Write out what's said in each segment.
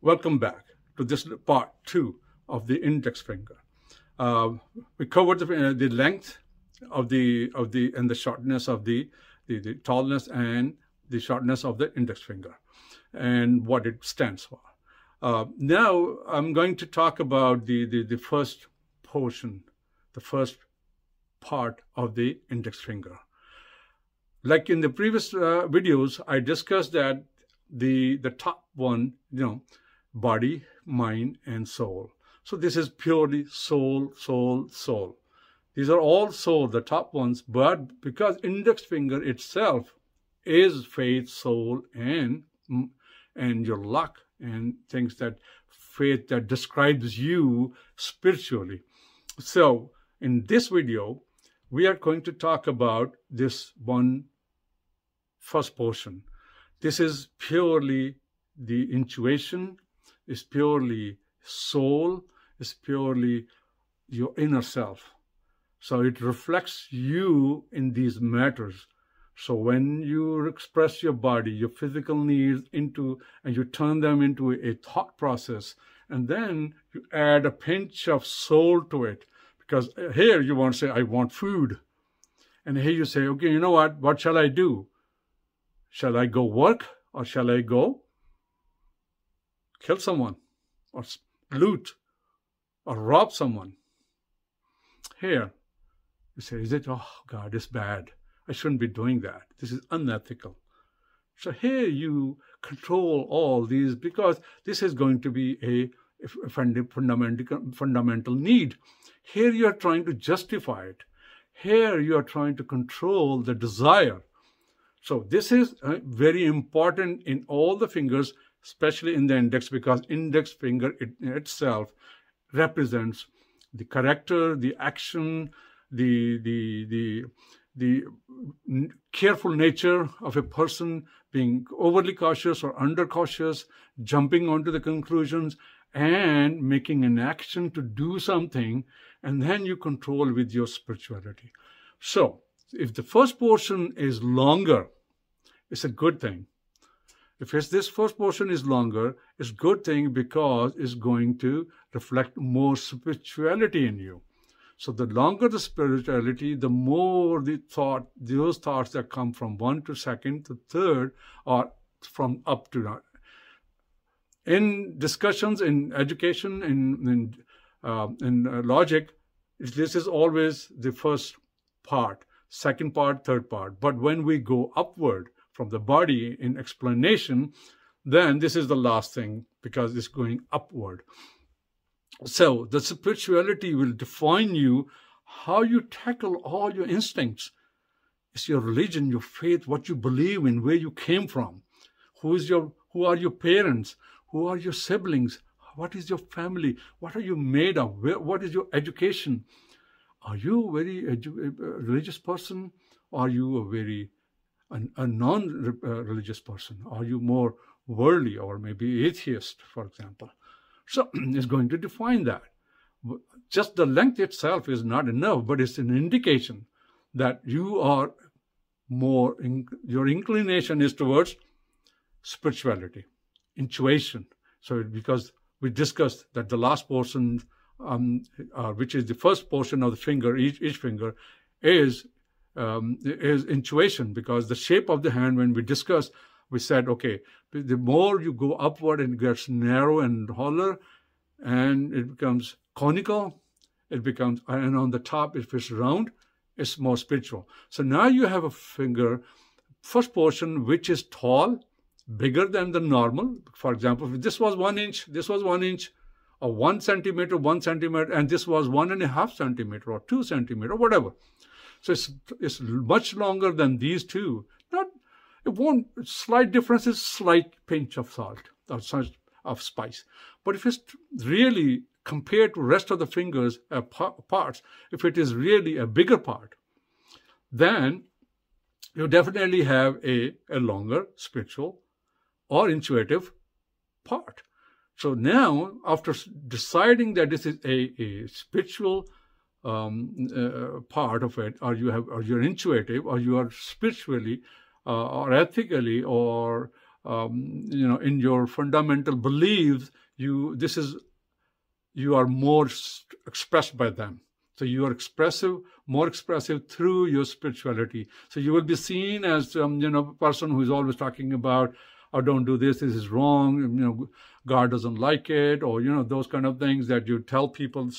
Welcome back to this part 2 of the index finger. We covered the length of the and the shortness of the tallness and the shortness of the index finger and what it stands for. Now I'm going to talk about the first portion, the first part of the index finger. Like in the previous videos, I discussed that the top one, body, mind, and soul. So this is purely soul, soul, soul. These are all soul, the top ones, but because index finger itself is faith, soul, and your luck and things that faith that describes you spiritually. So in this video, we are going to talk about this one first portion. This is purely the intuition, is purely soul, is purely your inner self. So it reflects you in these matters. So when you express your body, your physical needs and you turn them into a thought process, and then you add a pinch of soul to it. Because here you want to say, I want food. And here you say, okay, you know what shall I do? Shall I go work or shall I go kill someone or loot or rob someone? Here you say, is it, oh God, it's bad. I shouldn't be doing that. This is unethical. So here you control all these because this is going to be a fundamental need. Here you are trying to justify it. Here you are trying to control the desire. So this is very important in all the fingers, especially in the index, because index finger itself represents the character, the action, the careful nature of a person, being overly cautious or undercautious, jumping onto the conclusions and making an action to do something, and then you control with your spirituality. So if the first portion is longer, it's a good thing. If this first portion is longer, it's a good thing because it's going to reflect more spirituality in you. So the longer the spirituality, the more those thoughts that come from 1 to 2nd to 3rd, or from up to down. In discussions, in education, in logic, this is always the first part, 2nd part, 3rd part. But when we go upward from the body in explanation, then this is the last thing because it's going upward. So the spirituality will define you, how you tackle all your instincts. It's your religion, your faith, what you believe in, where you came from, who are your parents, who are your siblings, what is your family, what are you made of, what is your education. Are you a very religious person? Are you a non-religious person? Are you more worldly or maybe atheist, for example? So it's going to define that. Just the length itself is not enough, but it's an indication that you are your inclination is towards spirituality, intuition. So because we discussed that the last portion, which is the first portion of the finger, each finger, is intuition, because the shape of the hand, when we discussed, we said, okay, the more you go upward and it gets narrow and hollow, and it becomes conical, and on the top, if it's round, it's more spiritual. So now you have a finger, first portion, which is tall, bigger than the normal. For example, if this was 1 inch, this was 1 inch, or 1 centimeter, 1 centimeter, and this was 1.5 centimeter or 2 centimeter, or whatever. So it's much longer than these two. Slight difference is slight pinch of salt or of spice. But if it's really compared to rest of the fingers parts, if it is really a bigger part, then you definitely have a longer spiritual or intuitive part. So now, after deciding that this is a spiritual part of it, or you're intuitive, or you are spiritually or ethically or in your fundamental beliefs, you are more expressed by them. So you are expressive, more expressive through your spirituality. So you will be seen as a person who is always talking about, oh, don't do this, this is wrong, God doesn't like it, or those kind of things that you tell people.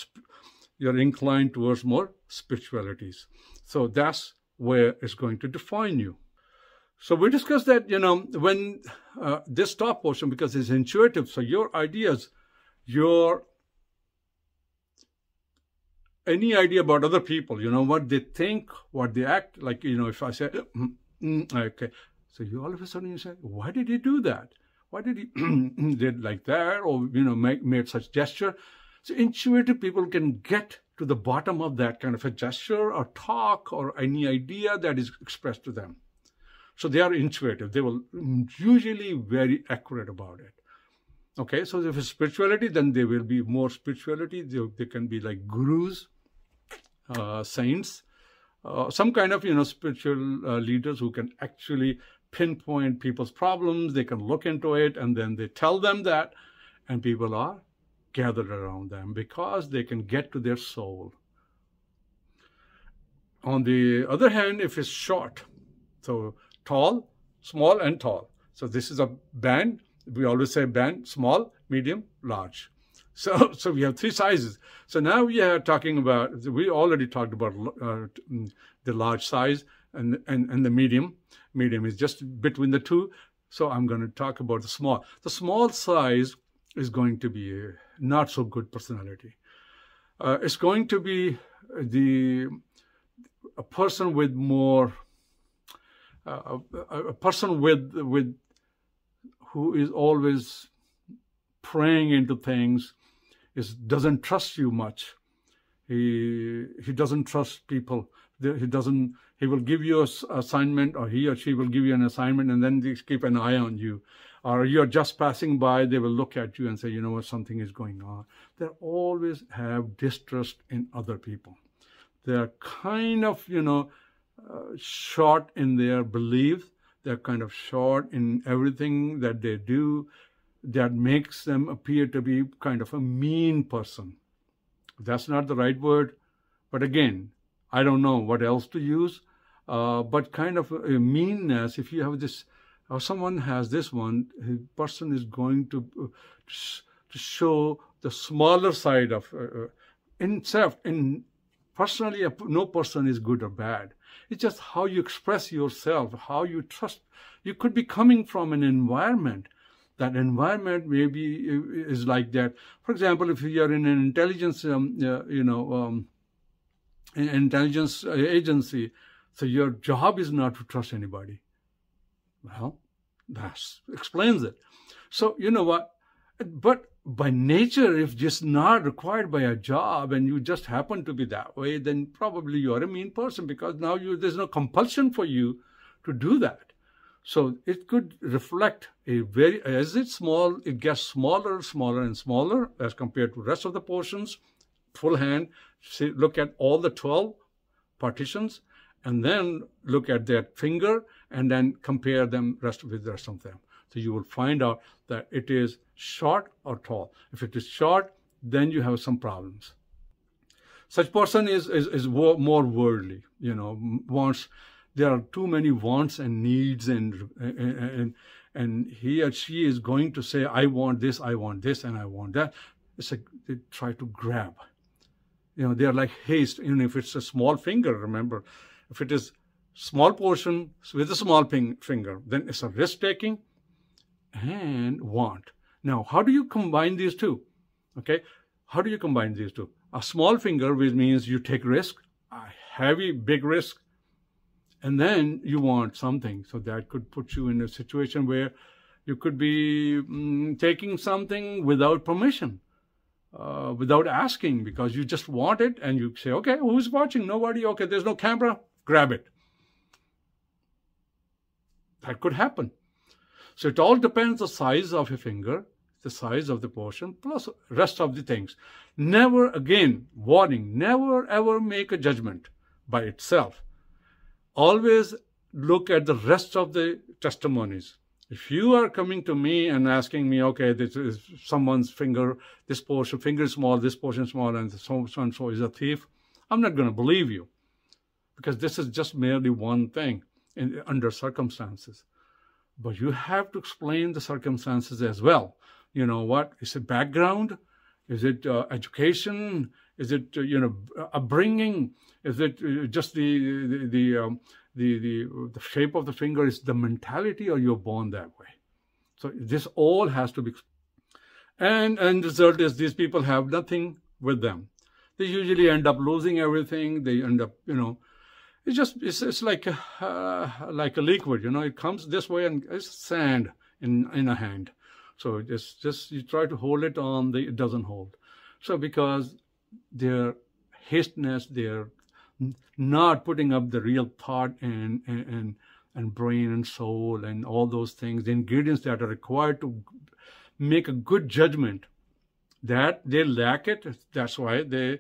You're inclined towards more spiritualities. So that's where it's going to define you. So we discussed that, when this top portion, because it's intuitive, so your ideas, any idea about other people, what they think, what they act, like, if I say, okay, so you all of a sudden you say, why did he do that? Why did he did like that, or, made such gesture? So intuitive people can get to the bottom of that kind of a gesture or talk or any idea that is expressed to them. So they are intuitive. They will usually very accurate about it. Okay, so if it's spirituality, then they will be more spirituality. They can be like gurus, saints, some kind of, spiritual leaders who can actually pinpoint people's problems. They can look into it and then they tell them that, and people are gathered around them because they can get to their soul. On the other hand, if it's short, so tall, small, and tall. So this is a band. We always say band, small, medium, large. So we have three sizes. So now we are talking about, we already talked about the large size and the medium. Medium is just between the two. So I'm going to talk about the small. The small size is going to be a not so good personality. It's going to be a person with more, a person with who is always praying into things, doesn't trust you much. He doesn't trust people. He will give you an assignment, or he or she will give you an assignment, and then they keep an eye on you. Or you're just passing by, they will look at you and say, what, something is going on. They always have distrust in other people. They're kind of, short in their beliefs. They're kind of short in everything that they do. That makes them appear to be kind of a mean person. That's not the right word. But again, I don't know what else to use. But kind of a meanness, if you have this, or someone has this one, the person is going to show the smaller side of personally, no person is good or bad. It's just how you express yourself, how you trust. You could be coming from an environment. That environment maybe is like that. For example, if you are in an intelligence, intelligence agency, so your job is not to trust anybody. Well, that explains it. So you know what? But by nature, if just not required by a job and you just happen to be that way, then probably you are a mean person, because now there's no compulsion for you to do that. So it could reflect as it's small, it gets smaller, smaller, and smaller as compared to the rest of the portions. Full hand, look at all the 12 partitions, and then look at that finger, and then compare them with the rest of them. So you will find out that it is short or tall. If it is short, then you have some problems. Such person is more worldly, wants. There are too many wants and needs, and he or she is going to say, I want this, and I want that. It's like they try to grab. They are like haste. If it's a small finger, remember, if it is small portion with a small finger, then it's a risk-taking and want. Now, how do you combine these two? Okay, how do you combine these two? A small finger, which means you take risk, a heavy, big risk, and then you want something. So that could put you in a situation where you could be taking something without permission, without asking, because you just want it, and you say, okay, who's watching? Nobody. Okay, there's no camera. Grab it. That could happen. So it all depends on the size of your finger, the size of the portion, plus rest of the things. Never, again, warning, never ever make a judgment by itself. Always look at the rest of the testimonies. If you are coming to me and asking me, okay, this is someone's finger, this portion, finger is small, this portion is small, and so and so is a thief, I'm not going to believe you, because this is just merely one thing under circumstances. But you have to explain the circumstances as well. You know what? Is it background? Is it education? Is it upbringing? Is it just the shape of the finger? Is the mentality, or you're born that way? So this all has to be. And the result is these people have nothing with them. They usually end up losing everything. They end up, it's like a liquid. It comes this way and it's sand in a hand. So just you try to hold it on, it doesn't hold. So because their hastiness, they're not putting up the real thought and brain and soul and all those things, the ingredients that are required to make a good judgment, that they lack it. That's why they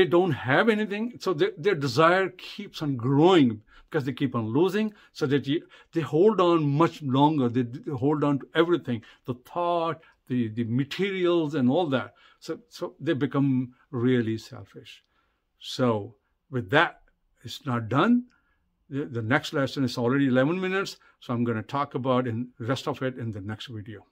don't have anything. So their desire keeps on growing because they keep on losing. So that they hold on much longer. They hold on to everything, the thought, the materials and all that. So they become really selfish. So with that, it's not done. The next lesson is already 11 minutes. So I'm going to talk about the rest of it in the next video.